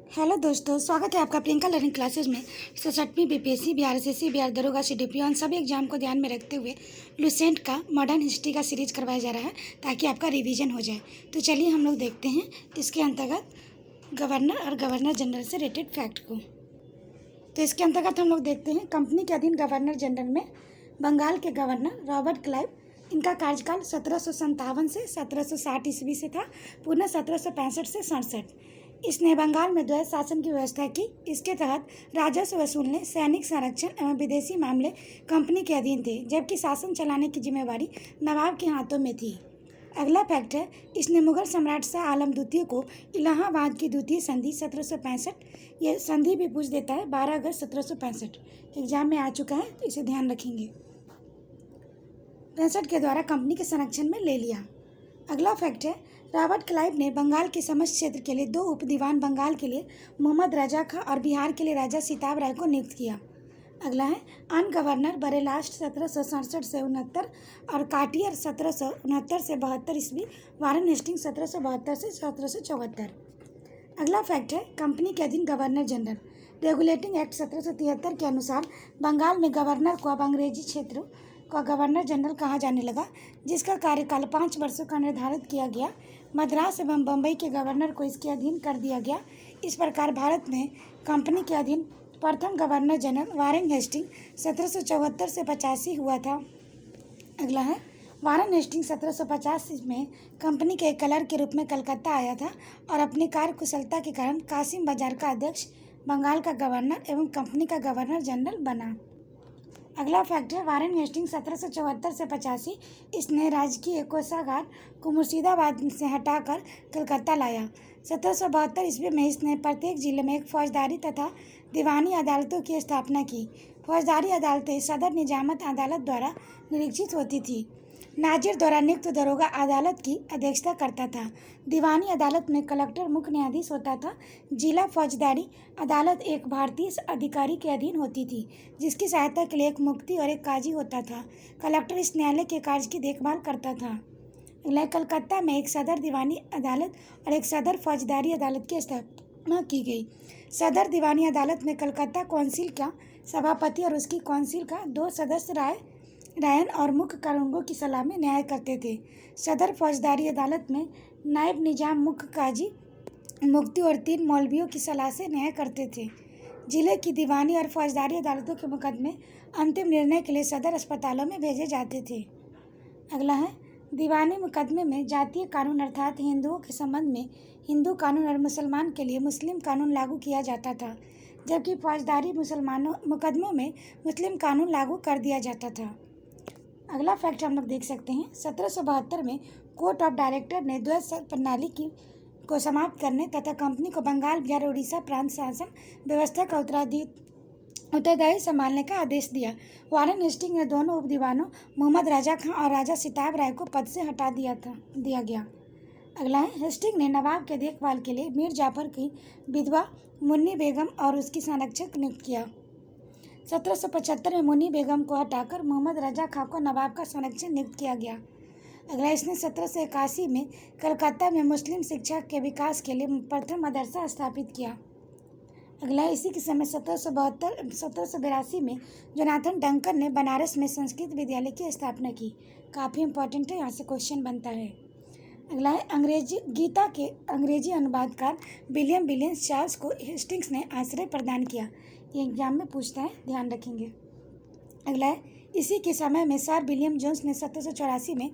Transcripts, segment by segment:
Hello दोस्तों, स्वागत है आपका प्रियंका लर्निंग क्लासेस में। 67वीं बीपीएससी, बिहार एसएससी, बिहार दरोगा, सीडीपीओ उन सभी एग्जाम को ध्यान में रखते हुए लुसेंट का मॉडर्न हिस्ट्री का सीरीज करवाया जा रहा है ताकि आपका रिवीजन हो जाए। तो चलिए हम लोग देखते हैं इसके अंतर्गत गवर्नर और गवर्नर जनरल से रिलेटेड फैक्ट को। तो इसके अंतर्गत हम लोग देखते हैं कंपनी के अधीन गवर्नर जनरल में बंगाल के गवर्नर रॉबर्ट क्लाइव। इनका कार्यकाल 1757 से 1760 ईस्वी से था, पुनः 1765 से 67। इसने बंगाल में द्वैध शासन की व्यवस्था की। इसके तहत राजस्व वसूलने, सैनिक संरक्षण एवं विदेशी मामले कंपनी के अधीन थे, जबकि शासन चलाने की जिम्मेवारी नवाब के हाथों में थी। अगला फैक्ट है, इसने मुगल सम्राट शाह आलम द्वितीय को इलाहाबाद की द्वितीय संधि 1765, ये संधि भी पूछ देता है, 12 अगस्त 1765 एग्जाम में आ चुका है, तो इसे ध्यान रखेंगे। 65 के द्वारा कंपनी के संरक्षण में ले लिया। अगला फैक्ट है, रॉबर्ट क्लाइव ने बंगाल के समस्त क्षेत्र के लिए 2 उप दीवान बंगाल के लिए मोहम्मद रजा खां और बिहार के लिए राजा सिताब राय को नियुक्त किया। अगला है, अन गवर्नर बरेलास्ट 1767 से 69 और काटियर 1769 से 72 ईस्वी, वारन हेस्टिंग्स 1772 से 1774। अगला फैक्ट है, कंपनी के अधीन गवर्नर जनरल रेगुलेटिंग एक्ट 1773 के अनुसार बंगाल में गवर्नर को अब अंग्रेजी क्षेत्रों का गवर्नर जनरल कहा जाने लगा, जिसका कार्यकाल 5 वर्षों का निर्धारित किया गया। मद्रास एवं बम्बई के गवर्नर को इसके अधीन कर दिया गया। इस प्रकार भारत में कंपनी के अधीन प्रथम गवर्नर जनरल वारेन हेस्टिंग 1774 से 85 हुआ था। अगला है, वारेन हेस्टिंग 1750 में कंपनी के एक क्लर्क के रूप में कलकत्ता आया था और अपनी कार्यकुशलता के कारण कासिम बाजार का अध्यक्ष, बंगाल का गवर्नर एवं कंपनी का गवर्नर जनरल बना। अगला फैक्ट है, वारेन हेस्टिंग्स 1774 से 85 इसने राजकीय कोषागार को मुर्शिदाबाद से हटाकर कलकत्ता लाया। 1772 ईस्वी में इसने प्रत्येक जिले में एक फौजदारी तथा दीवानी अदालतों की स्थापना की। फौजदारी अदालतें सदर निजामत अदालत द्वारा निरीक्षित होती थी। नाजिर द्वारा नियुक्त दरोगा अदालत की अध्यक्षता करता था। दीवानी अदालत में कलेक्टर मुख्य न्यायाधीश होता था। जिला फौजदारी अदालत एक भारतीय अधिकारी के अधीन होती थी, जिसकी सहायता के लिए एक मुफ्ती और एक काजी होता था। कलेक्टर इस न्यायालय के कार्य की देखभाल करता था। कलकत्ता में एक सदर दीवानी अदालत और एक सदर फौजदारी अदालत की स्थापना की गई। सदर दीवानी अदालत में कलकत्ता काउंसिल का सभापति और उसकी काउंसिल का 2 सदस्य रायन और मुख्य कानूनगों की सलाह में न्याय करते थे। सदर फौजदारी अदालत में नायब निजाम, मुख्य काजी, मुफ्ती और 3 मौलवियों की सलाह से न्याय करते थे। जिले की दीवानी और फौजदारी अदालतों के मुकदमे अंतिम निर्णय के लिए सदर अस्पतालों में भेजे जाते थे। अगला है, दीवानी मुकदमे में जातीय कानून अर्थात हिंदुओं के संबंध में हिंदू कानून और मुसलमान के लिए मुस्लिम कानून लागू किया जाता था, जबकि फौजदारी मुकदमों में मुस्लिम कानून लागू कर दिया जाता था। अगला फैक्ट हम लोग देख सकते हैं, 1772 में कोर्ट ऑफ डायरेक्टर ने द्वैध प्रणाली को समाप्त करने तथा कंपनी को बंगाल, बिहार, उड़ीसा प्रांत शासन व्यवस्था का उत्तरदायी संभालने का आदेश दिया। वारेन हेस्टिंग ने दोनों उप दीवानों मोहम्मद रजा खां और राजा सिताब राय को पद से हटा दिया गया। अगला है, हेस्टिंग ने नवाब के देखभाल के लिए मीर जाफर की विधवा मुन्नी बेगम और उसकी संरक्षक नियुक्त किया। 1775 में मुन्नी बेगम को हटाकर मोहम्मद रजा खां को नवाब का संरक्षक नियुक्त किया गया। अगला, इसने 1781 में कलकत्ता में मुस्लिम शिक्षा के विकास के लिए प्रथम मदरसा स्थापित किया। अगला, इसी के समय 1782 में जोनाथन डंकन ने बनारस में संस्कृत विद्यालय की स्थापना की। काफ़ी इंपॉर्टेंट है, यहाँ से क्वेश्चन बनता है। अगला है, गीता के अंग्रेजी अनुवादकार विलियम विलियम्स चार्ल्स को हेस्टिंग्स ने आश्रय प्रदान किया। ये एग्जाम में पूछता है, ध्यान रखेंगे। अगला है, इसी के समय में सर विलियम जोन्स ने 1784 में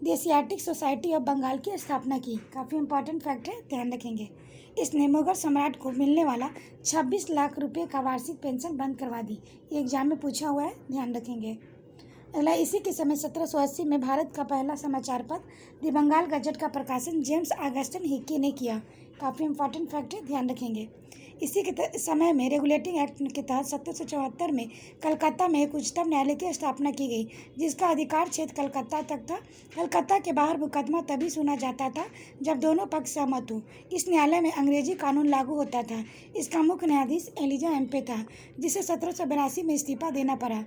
देसियाटिक सोसाइटी ऑफ बंगाल की स्थापना की। काफ़ी इंपॉर्टेंट फैक्ट है, ध्यान रखेंगे। इसने मुगल सम्राट को मिलने वाला 26 लाख रुपये का वार्षिक पेंशन बंद करवा दी। ये एग्जाम में पूछा हुआ है, ध्यान रखेंगे। अगला, इसी के समय 1780 में भारत का पहला समाचार पत्र द बंगाल गजट का प्रकाशन जेम्स ऑगस्टिन हिक्की ने किया। काफ़ी इंपॉर्टेंट फैक्ट है, ध्यान रखेंगे। इसी के समय में रेगुलेटिंग एक्ट के तहत 1774 में कलकत्ता में एक उच्चतम न्यायालय की स्थापना की गई, जिसका अधिकार क्षेत्र कलकत्ता तक था। कलकत्ता के बाहर मुकदमा तभी सुना जाता था जब दोनों पक्ष सहमत हो। इस न्यायालय में अंग्रेजी कानून लागू होता था। इसका मुख्य न्यायाधीश एलिजा एम्पे था, जिसे 1782 में इस्तीफा देना पड़ा।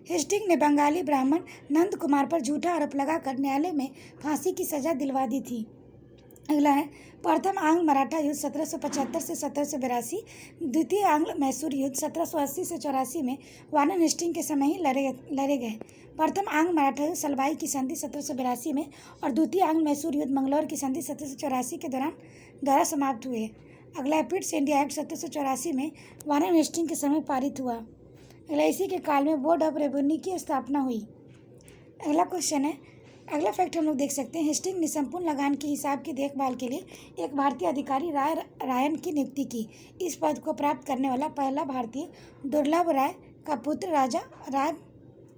हेस्टिंग ने बंगाली ब्राह्मण नंद कुमार पर झूठा आरोप लगाकर न्यायालय में फांसी की सजा दिलवा दी थी। अगला है प्रथम आंग्ल मराठा युद्ध 1775 से 1782, द्वितीय आंग्ल मैसूर युद्ध 1780 से 84 में वारेन हेस्टिंग के समय ही लड़े गए। प्रथम आंग्ल मराठा युद्ध सलवाई की संधि 1782 में और द्वितीय आंग्ल मैसूर युद्ध मंगलौर की संधि 1784 के द्वारा समाप्त हुए। अगला है पिट्स इंडिया एक्ट 1784 में वारेन हेस्टिंग के समय पारित हुआ। अगला इसी के काल में बोर्ड ऑफ रेवेन्यू की स्थापना हुई। अगला क्वेश्चन है, अगला फैक्ट हम लोग देख सकते हैं, हेस्टिंग ने संपूर्ण लगान के हिसाब की देखभाल के लिए एक भारतीय अधिकारी रायन की नियुक्ति की। इस पद को प्राप्त करने वाला पहला भारतीय दुर्लभ राय का पुत्र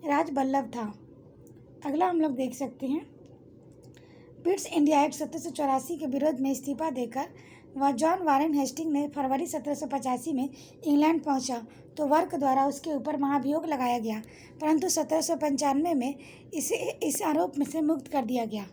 राज बल्लभ था। अगला हम लोग देख सकते हैं, पिट्स इंडिया एक्ट 1784 के विरोध में इस्तीफा देकर वह जॉन वारेन हेस्टिंग ने फरवरी 1785 में इंग्लैंड पहुंचा तो वर्क द्वारा उसके ऊपर महाभियोग लगाया गया, परंतु 1795 में इसे इस आरोप में से मुक्त कर दिया गया।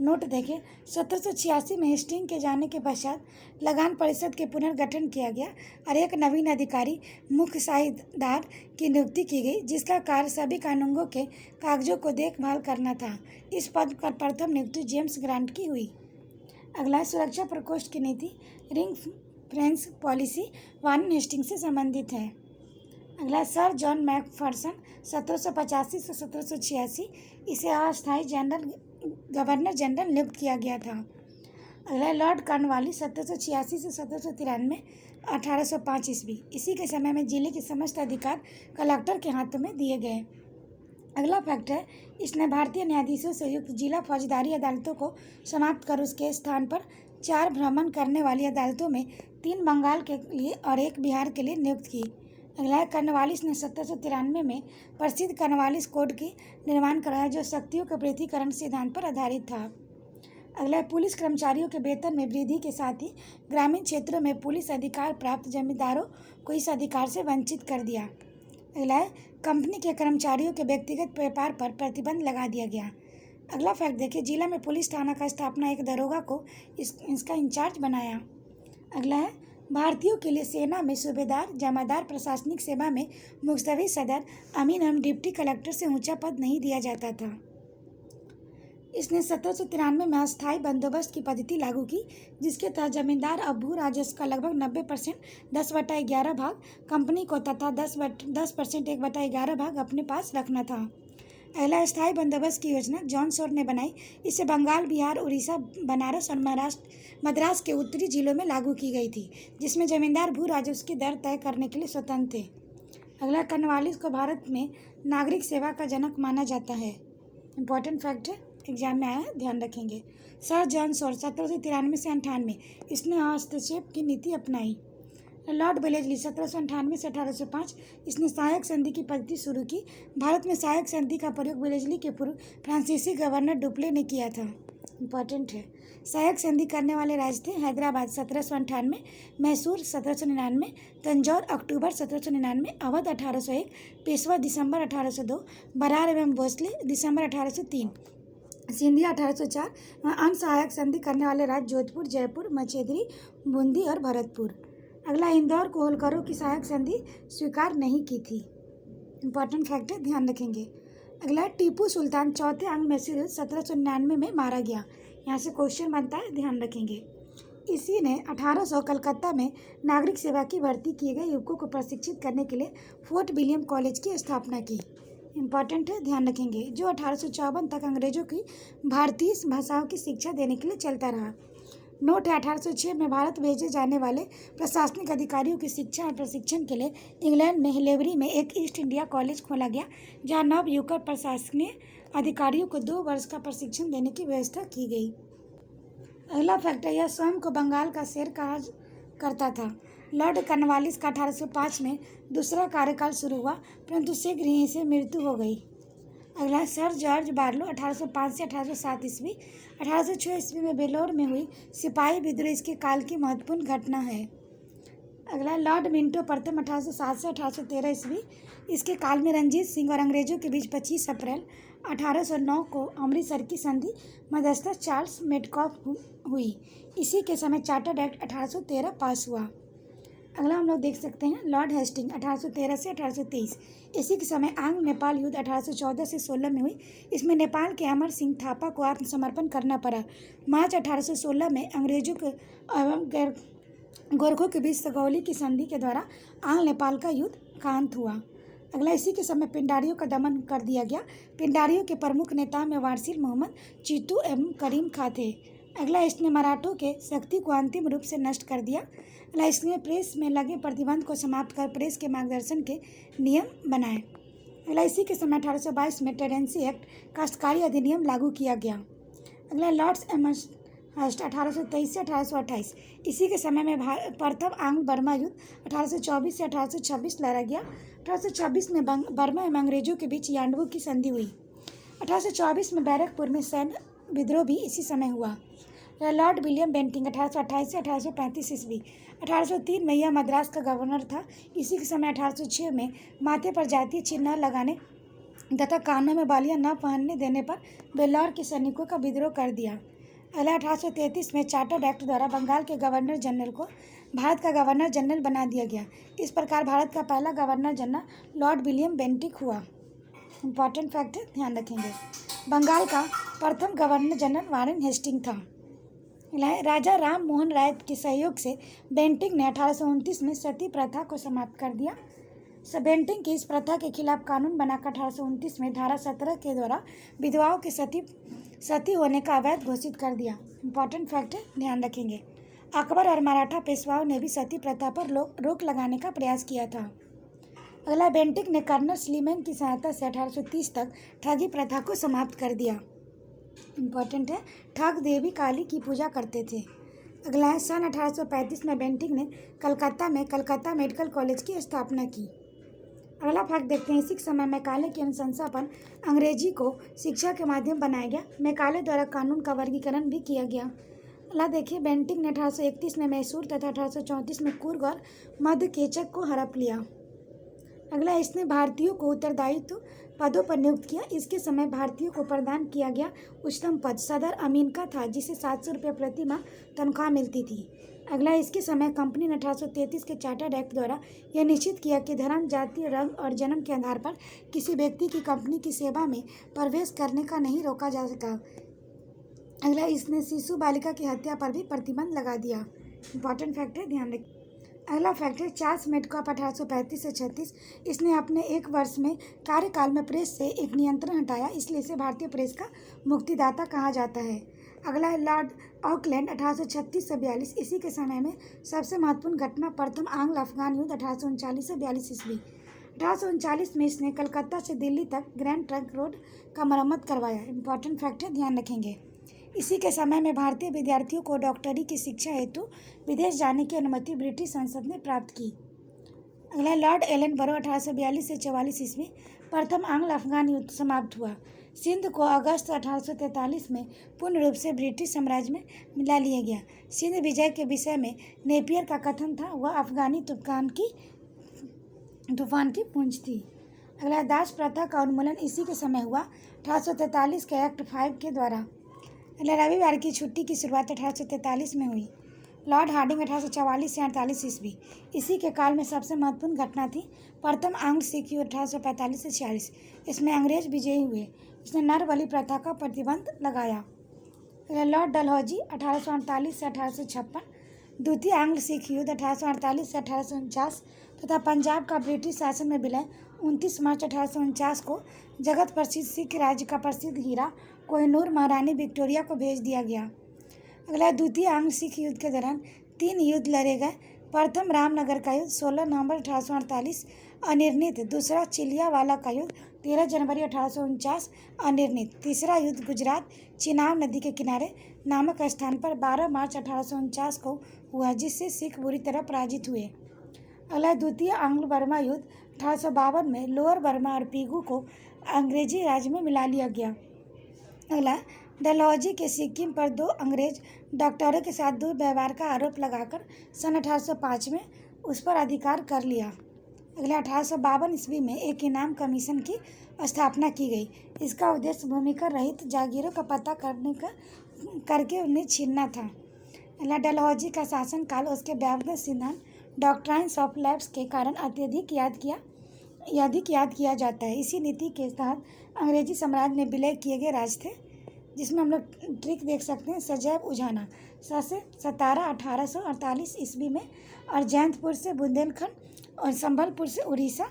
नोट देखें, 1786 में हेस्टिंग के जाने के पश्चात लगान परिषद के पुनर्गठन किया गया और एक नवीन अधिकारी मुख्य साझेदार की नियुक्ति की गई, जिसका कार्य सभी कानूनों के कागजों को देखभाल करना था। इस पद पर प्रथम नियुक्ति जेम्स ग्रांट की हुई। अगला सुरक्षा प्रकोष्ठ की नीति ring fence policy Warren Hastings से संबंधित है। अगला सर जॉन मैकफर्सन 1785 से 1786 इसे अस्थायी गवर्नर जनरल नियुक्त किया गया था। अगला लॉर्ड कॉर्नवालिस 1786 से 1793 1805 ईस्वी, इसी के समय में जिले के समस्त अधिकार कलेक्टर के हाथों में दिए गए। अगला फैक्ट है, इसने भारतीय न्यायाधीशों से युक्त जिला फौजदारी अदालतों को समाप्त कर उसके स्थान पर 4 भ्रमण करने वाली अदालतों में 3 बंगाल के लिए और 1 बिहार के लिए नियुक्त की। अगला है, कॉर्नवालिस ने 1793 में प्रसिद्ध कॉर्नवालिस कोड की निर्माण कराया, जो शक्तियों के पृथकीकरण सिद्धांत पर आधारित था। अगला है, पुलिस कर्मचारियों के वेतन में वृद्धि के साथ ही ग्रामीण क्षेत्रों में पुलिस अधिकार प्राप्त जमींदारों को इस अधिकार से वंचित कर दिया। अगला है, कंपनी के कर्मचारियों के व्यक्तिगत व्यापार पर प्रतिबंध लगा दिया गया। अगला फैक्ट देखिए, जिला में पुलिस थाना का स्थापना एक दरोगा को इसका इंचार्ज बनाया। अगला है, भारतीयों के लिए सेना में सूबेदार, जमादार, प्रशासनिक सेवा में मुख्तसर सदर, अमीन एवं डिप्टी कलेक्टर से ऊंचा पद नहीं दिया जाता था। इसने 1793 में अस्थायी बंदोबस्त की पद्धति लागू की, जिसके तहत जमींदार अब भू राजस्व का लगभग 90% 10/11 भाग कंपनी को तथा 10% 1/11 भाग अपने पास रखना था। अगला स्थायी बंदोबस्त की योजना जॉन शोर ने बनाई। इसे बंगाल, बिहार, उड़ीसा, बनारस और मद्रास के उत्तरी जिलों में लागू की गई थी, जिसमें जमींदार भू राजस्व की दर तय करने के लिए स्वतंत्र थे। अगला, कॉर्नवालिस को भारत में नागरिक सेवा का जनक माना जाता है। इंपॉर्टेंट फैक्ट है, एग्जाम में आया है, ध्यान रखेंगे। सर जॉन शोर 1793 से 98 इसने हस्तक्षेप की नीति अपनाई। लॉर्ड वेलेस्ली 1798 से 1805 इसने सहायक संधि की पद्धति शुरू की। भारत में सहायक संधि का प्रयोग वेलेस्ली के पूर्व फ्रांसीसी गवर्नर डुप्ले ने किया था। इंपॉर्टेंट है, सहायक संधि करने वाले राज्य थे हैदराबाद 1798, मैसूर 1799, तंजौर अक्टूबर 1799, अवध 1801, पेशवा दिसंबर 1802, बरार एवं भोसले दिसंबर 1803, सिंधिया 1804। अन्य सहायक संधि करने वाले राज्य जोधपुर, जयपुर, मछेद्री, बूंदी और भरतपुर। अगला, इंदौर को होलकरों की सहायक संधि स्वीकार नहीं की थी। इंपॉर्टेंट फैक्ट है, ध्यान रखेंगे। अगला, टीपू सुल्तान चौथे आंग्ल मैसूर 1799 में मारा गया। यहाँ से क्वेश्चन बनता है, ध्यान रखेंगे। इसी ने 1800 कलकत्ता में नागरिक सेवा की भर्ती किए गए युवकों को प्रशिक्षित करने के लिए फोर्ट विलियम कॉलेज की स्थापना की। इंपॉर्टेंट है, ध्यान रखेंगे, जो 1854 तक अंग्रेजों की भारतीय भाषाओं की शिक्षा देने के लिए चलता रहा। नोट है, 1806 में भारत भेजे जाने वाले प्रशासनिक अधिकारियों की शिक्षा और प्रशिक्षण के लिए इंग्लैंड में हिलेवरी में एक ईस्ट इंडिया कॉलेज खोला गया, जहां नव युवक प्रशासनीय अधिकारियों को 2 वर्ष का प्रशिक्षण देने की व्यवस्था की गई। अगला फैक्ट है, यह स्वयं को बंगाल का शेर कहा करता था। लॉर्ड कॉर्नवालिस का 1805 में दूसरा कार्यकाल शुरू हुआ, परंतु शीघ्र ही इसे मृत्यु हो गई। अगला, सर जॉर्ज बार्लो 1805 से 1807 ईस्वी। 1806 ईस्वी में वेलोर में हुई सिपाही विद्रोह इसके काल की महत्वपूर्ण घटना है। अगला, लॉर्ड मिंटो प्रथम 1807 से 1813 ईस्वी। इसके काल में रंजीत सिंह और अंग्रेजों के बीच 25 अप्रैल 1809 को अमृतसर की संधि मध्यस्थता चार्ल्स मेडकॉफ हुई। इसी के समय चार्टर्ड एक्ट 1813 पास हुआ। अगला हम लोग देख सकते हैं लॉर्ड हेस्टिंग 1813 से 1823। इसी के समय आंग्ल नेपाल युद्ध 1814 से 16 में हुई। इसमें नेपाल के अमर सिंह थापा को आत्मसमर्पण करना पड़ा। मार्च 1816 में अंग्रेजों के गोरखों के बीच सगौली की संधि के द्वारा आंग्ल नेपाल का युद्ध का अंत हुआ। अगला इसी के समय पिंडारियों का दमन कर दिया गया। पिंडारियों के प्रमुख नेताओं में वारसिल मोहम्मद, चीतू एवं करीम खां थे। अगला इसने मराठों के शक्ति को अंतिम रूप से नष्ट कर दिया। अगला इसने प्रेस में लगे प्रतिबंध को समाप्त कर प्रेस के मार्गदर्शन के नियम बनाए। अगला इसी के समय 1822 में टेरेंसी एक्ट काश्तकारी अधिनियम लागू किया गया। अगला लॉर्ड्स एमहर्स्ट 1823 से 1828। इसी के समय में प्रथम आंग्ल बर्मा युद्ध 1824 से 1826 लड़ा गया। 1826 में बर्मा एवं अंग्रेजों के बीच यांडबू की संधि हुई। 1824 में बैरकपुर में सैन्य विद्रोह भी इसी समय हुआ। लॉर्ड विलियम बेंटिंग 1828 से 1835 ईस्वी। 1803 में यह मद्रास का गवर्नर था। इसी के समय 1806 में माथे पर जातीय चिन्ह न लगाने तथा कानों में बालियां न पहनने देने पर बेल्लौर के सैनिकों का विद्रोह कर दिया। अगला 1833 में चार्टर्ड एक्ट द्वारा बंगाल के गवर्नर जनरल को भारत का गवर्नर जनरल बना दिया गया। इस प्रकार भारत का पहला governor general Lord William Bentinck हुआ। इंपॉर्टेंट फैक्ट है, ध्यान रखेंगे। बंगाल का प्रथम गवर्नर जनरल वारेन हेस्टिंग था। राजा राम मोहन राय के सहयोग से बेंटिंक ने 1829 में सती प्रथा को समाप्त कर दिया। बेंटिंक की इस प्रथा के खिलाफ कानून बनाकर 1829 में धारा 17 के द्वारा विधवाओं के सती होने का अवैध घोषित कर दिया। इंपॉर्टेंट फैक्ट है, ध्यान रखेंगे। अकबर और मराठा पेशवाओं ने भी सती प्रथा पर रोक लगाने का प्रयास किया था। अगला बेंटिक ने कर्नल स्लीमैन की सहायता से 1830 तक ठगी प्रथा को समाप्त कर दिया। इंपॉर्टेंट है, ठग देवी काली की पूजा करते थे। अगला है सन 1835 में बेंटिक ने कलकत्ता में कलकत्ता मेडिकल कॉलेज की स्थापना की। अगला फैक्ट देखते हैं। इसी समय मैकाले की अनुशंसा पर अंग्रेजी को शिक्षा के माध्यम बनाया गया। मैकाले द्वारा कानून का वर्गीकरण भी किया गया। अगला देखिए, बेंटिक ने 1831 में मैसूर तथा 1834 में कुर्ग और मध्य केचक को हड़प लिया। अगला, इसने भारतीयों को उत्तरदायित्व पदों पर नियुक्त किया। इसके समय भारतीयों को प्रदान किया गया उच्चतम पद सदर अमीन का था, जिसे 700 रुपये प्रति माह तनख्वाह मिलती थी। अगला, इसके समय कंपनी ने 1833 के चार्टर्ड एक्ट द्वारा यह निश्चित किया कि धर्म, जाति, रंग और जन्म के आधार पर किसी व्यक्ति की कंपनी की सेवा में प्रवेश करने का नहीं रोका जा सका। अगला, इसने शिशु बालिका की हत्या पर भी प्रतिबंध लगा दिया। इंपॉर्टेंट फैक्ट है, ध्यान रखें। अगला फैक्ट है, चार्ल्स मेडकॉफ 1835 से 36। इसने अपने एक वर्ष में कार्यकाल में प्रेस से एक नियंत्रण हटाया, इसलिए इसे भारतीय प्रेस का मुक्तिदाता कहा जाता है। अगला है लॉर्ड ऑकलैंड 1836 से 42। इसी के समय में सबसे महत्वपूर्ण घटना प्रथम आंग्ल अफगान युद्ध 1839 से 42 ईस्वी। 1839 में इसने कलकत्ता से दिल्ली तक ग्रैंड ट्रंक रोड का मरम्मत करवाया। इंपॉर्टेंट फैक्ट है, ध्यान रखेंगे। इसी के समय में भारतीय विद्यार्थियों को डॉक्टरी की शिक्षा हेतु विदेश जाने की अनुमति ब्रिटिश संसद ने प्राप्त की। अगला, लॉर्ड एलन बरो 1842 से 44 ईस्वी। प्रथम आंग्ल अफगान युद्ध समाप्त हुआ। सिंध को अगस्त 1843 में पूर्ण रूप से ब्रिटिश साम्राज्य में मिला लिया गया। सिंध विजय के विषय में नेपियर का कथन था, वह अफगानी तूफान की पूंछ थी। अगला, दास प्रथा का उन्मूलन इसी के समय हुआ, 1843 के एक्ट 5 के द्वारा। रविवार की छुट्टी की शुरुआत 1843 में हुई। लॉर्ड हार्डिंग 1844 से 48 ईस्वी। इसी के काल में सबसे महत्वपूर्ण घटना थी प्रथम आंग्ल सिख युद्ध 1845 से 46। इसमें अंग्रेज विजयी हुए। इसने नर बलि प्रथा का प्रतिबंध लगाया। लॉर्ड डलहौजी 1848 से 1856। द्वितीय आंग्ल सिख युद्ध 1848 से 1849 तथा पंजाब का ब्रिटिश शासन में विलय 29 मार्च 1849 को जगत प्रसिद्ध सिख राज्य का प्रसिद्ध हीरा कोहिनूर महारानी विक्टोरिया को भेज दिया गया। अगला, द्वितीय आंग्ल सिख युद्ध के दौरान 3 युद्ध लड़े गए। प्रथम रामनगर का युद्ध 16 नवंबर 1848 अनिर्णित। दूसरा चिलियावाला का युद्ध 13 जनवरी 1849 अनिर्णित। तीसरा युद्ध गुजरात चिनाब नदी के किनारे नामक स्थान पर 12 मार्च 1849 को हुआ, जिससे सिख बुरी तरह पराजित हुए। अगला, द्वितीय आंग्ल बर्मा युद्ध 1852 में लोअर बर्मा और पीगू को अंग्रेजी राज्य में मिला लिया गया। अगला, डलहौजी के सिक्किम पर 2 अंग्रेज डॉक्टरों के साथ दुर्व्यवहार का आरोप लगाकर सन 1805 में उस पर अधिकार कर लिया। अगले 1852 ईस्वी में एक इनाम कमीशन की स्थापना की गई। इसका उद्देश्य भूमिकर रहित जागीरों का पता करके उन्हें छीनना था। अगला, डलहौजी का शासनकाल उसके व्यावसायिक सिद्धांत डॉक्ट्राइन्स ऑफ लैप्स के कारण अत्यधिक याद किया जाता है। इसी नीति के तहत अंग्रेजी साम्राज्य में विलय किए गए राज्य थे, जिसमें हम लोग ट्रिक देख सकते हैं। सजैव उझाना 17 1848 ईस्वी में, और जैंतपुर से बुंदेलखंड और संबलपुर से उड़ीसा।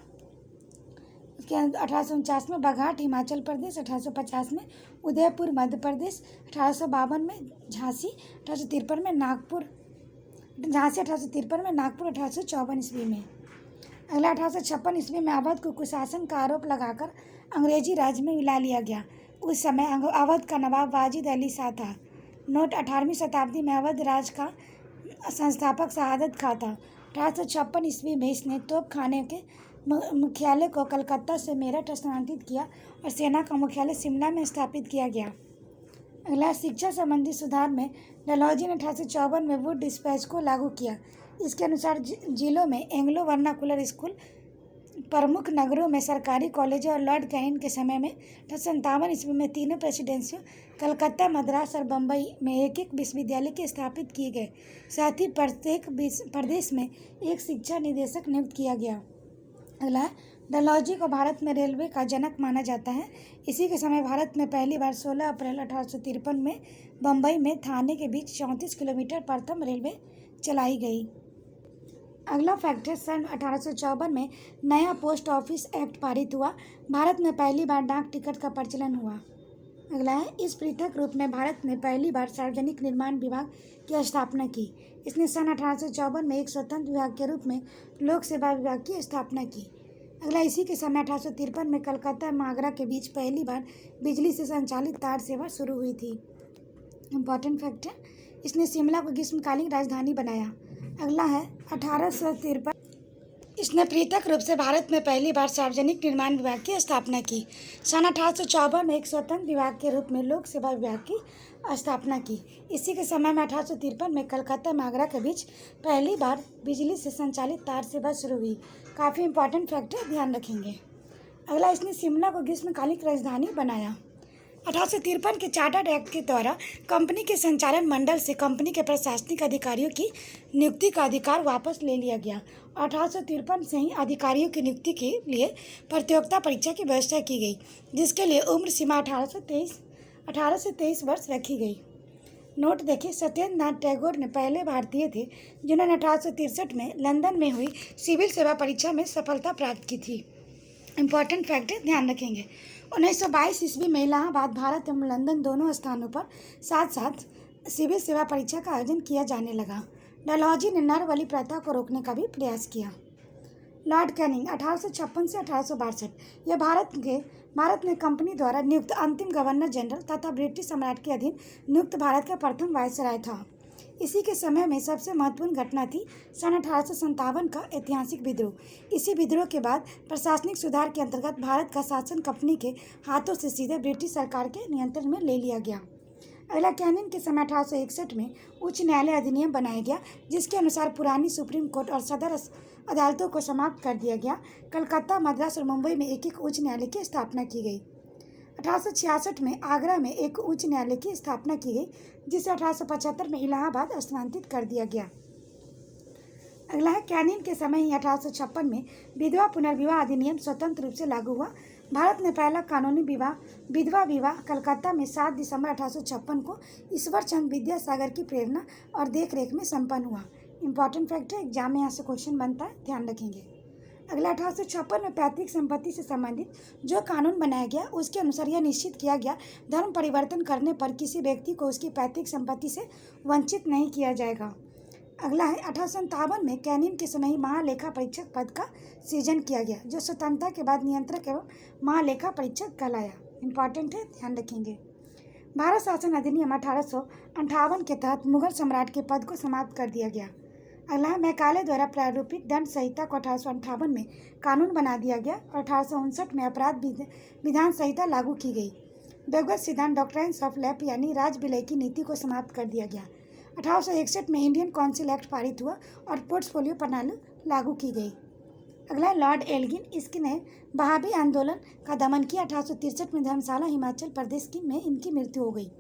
उसके 1849 में बघाट हिमाचल प्रदेश, 1850 में उदयपुर मध्य प्रदेश, 1852 में झांसी, 1853 में नागपुर, 1854 ईस्वी में। अगला 1856 ईस्वी में अवध को कुशासन का आरोप लगाकर अंग्रेजी राज में मिला लिया गया। उस समय अवध का नवाब वाजिद अली शाह था। नोट 18वीं शताब्दी में अवध राज का संस्थापक शहादत खां था। 1856 ईस्वी में इसने तोप खाने के मुख्यालय को कलकत्ता से मेरठ स्थानांतरित किया और सेना का मुख्यालय शिमला में स्थापित किया गया। अगला शिक्षा संबंधी सुधार में डलहौजी ने 1854 में वुड डिस्पैच को लागू किया। इसके अनुसार जिलों में एंग्लो वर्नाकुलर स्कूल, प्रमुख नगरों में सरकारी कॉलेज और लॉर्ड कैनिंग के समय में 1857 ईस्वी में तीनों प्रेसिडेंसियों कलकत्ता, मद्रास और बम्बई में एक एक विश्वविद्यालय के स्थापित किए गए। साथ ही प्रत्येक प्रदेश में एक शिक्षा निदेशक नियुक्त किया गया। अगला, डलहौजी को भारत में रेलवे का जनक माना जाता है। इसी के समय भारत में पहली बार 16 अप्रैल 1853 में बम्बई में थाने के बीच 34 किलोमीटर प्रथम रेलवे चलाई गई। अगला फैक्ट है, सन 1854 में नया पोस्ट ऑफिस एक्ट पारित हुआ। भारत में पहली बार डाक टिकट का प्रचलन हुआ। अगला है, इस पृथक रूप में भारत ने पहली बार सार्वजनिक निर्माण विभाग की स्थापना की। इसने सन 1854 में एक स्वतंत्र विभाग के रूप में लोक सेवा विभाग की स्थापना की। अगला, इसी के समय 1853 में कलकत्ता और आगरा के बीच पहली बार बिजली से संचालित तार सेवा शुरू हुई थी। इम्पॉर्टेंट फैक्ट है, इसने शिमला को ग्रीष्मकालीन राजधानी बनाया। अगला है 1853, इसने पृथक रूप से भारत में पहली बार सार्वजनिक निर्माण विभाग की स्थापना की। सन 1854 में एक स्वतंत्र विभाग के रूप में लोक सेवा विभाग की स्थापना की। इसी के समय में 1853 में कलकत्ता और आगरा के बीच पहली बार बिजली से संचालित तार सेवा शुरू हुई। काफ़ी इंपॉर्टेंट फैक्ट है, ध्यान रखेंगे। अगला, इसने शिमला को ग्रीष्मकालीन राजधानी बनाया। 1853 के चार्टर्ड एक्ट के द्वारा कंपनी के संचालन मंडल से कंपनी के प्रशासनिक अधिकारियों की नियुक्ति का अधिकार वापस ले लिया गया। 1853 से ही अधिकारियों की नियुक्ति के लिए प्रतियोगिता परीक्षा की व्यवस्था की गई, जिसके लिए उम्र सीमा 18 से 23 वर्ष रखी गई। नोट देखिए, सत्येंद्र नाथ टैगोर ने पहले भारतीय थे जिन्होंने 1863 में लंदन में हुई सिविल सेवा परीक्षा में सफलता प्राप्त की थी। इम्पॉर्टेंट फैक्ट है, ध्यान रखेंगे। 1922 ईस्वी में इलाहाबाद, भारत एवं लंदन दोनों स्थानों पर साथ साथ सिविल सेवा परीक्षा का आयोजन किया जाने लगा। डलहौजी ने नरबलि प्रथा को रोकने का भी प्रयास किया। लॉर्ड कैनिंग 1856 से 1862, यह भारत में कंपनी द्वारा नियुक्त अंतिम गवर्नर जनरल तथा ब्रिटिश सम्राट के अधीन नियुक्त भारत का प्रथम वायसराय था। इसी के समय में सबसे महत्वपूर्ण घटना थी सन 1857 का ऐतिहासिक विद्रोह। इसी विद्रोह के बाद प्रशासनिक सुधार के अंतर्गत भारत का शासन कंपनी के हाथों से सीधे ब्रिटिश सरकार के नियंत्रण में ले लिया गया। अगला, कैनिंग के समय 1861 में उच्च न्यायालय अधिनियम बनाया गया, जिसके अनुसार पुरानी सुप्रीम कोर्ट और सदर अदालतों को समाप्त कर दिया गया। कलकत्ता, मद्रास और मुंबई में एक एक उच्च न्यायालय की स्थापना की गई। 1866 में आगरा में एक उच्च न्यायालय की स्थापना की गई, जिसे 1875 में इलाहाबाद स्थानांतरित कर दिया गया। अगला है, कैनिंग के समय ही 1856 में विधवा पुनर्विवाह अधिनियम स्वतंत्र रूप से लागू हुआ। भारत में पहला कानूनी विधवा विवाह कलकत्ता में 7 दिसंबर 1856 को ईश्वर चंद्र विद्यासागर की प्रेरणा और देखरेख में संपन्न हुआ। इंपॉर्टेंट फैक्ट है, एग्जाम में यहाँ से क्वेश्चन बनता है, ध्यान रखेंगे। अगला, 1856 में पैतृक संपत्ति से संबंधित जो कानून बनाया गया, उसके अनुसार यह निश्चित किया गया, धर्म परिवर्तन करने पर किसी व्यक्ति को उसकी पैतृक संपत्ति से वंचित नहीं किया जाएगा। अगला है, 1857 में कैनिंग के समय ही महालेखा परीक्षक पद का सृजन किया गया, जो स्वतंत्रता के बाद नियंत्रक एवं महालेखा परीक्षक कहलाया। इंपॉर्टेंट है, ध्यान रखेंगे। भारत शासन अधिनियम 1858 के तहत मुगल सम्राट के पद को समाप्त कर दिया गया। अगला, मैकाले द्वारा प्रारूपित दंड संहिता को 1858 में कानून बना दिया गया और 1859 में अपराध विधान संहिता लागू की गई। व्यवगत सिद्धांत डॉक्ट्राइन्स ऑफ लैप यानी राज विलय की नीति को समाप्त कर दिया गया। 1861 में इंडियन काउंसिल एक्ट पारित हुआ और पोर्टफोलियो प्रणाली लागू की गई। अगला, लॉर्ड एल्गिन, इसने बहाबी आंदोलन का दमन किया। 1863 में धर्मशाला, हिमाचल प्रदेश में इनकी मृत्यु हो गई।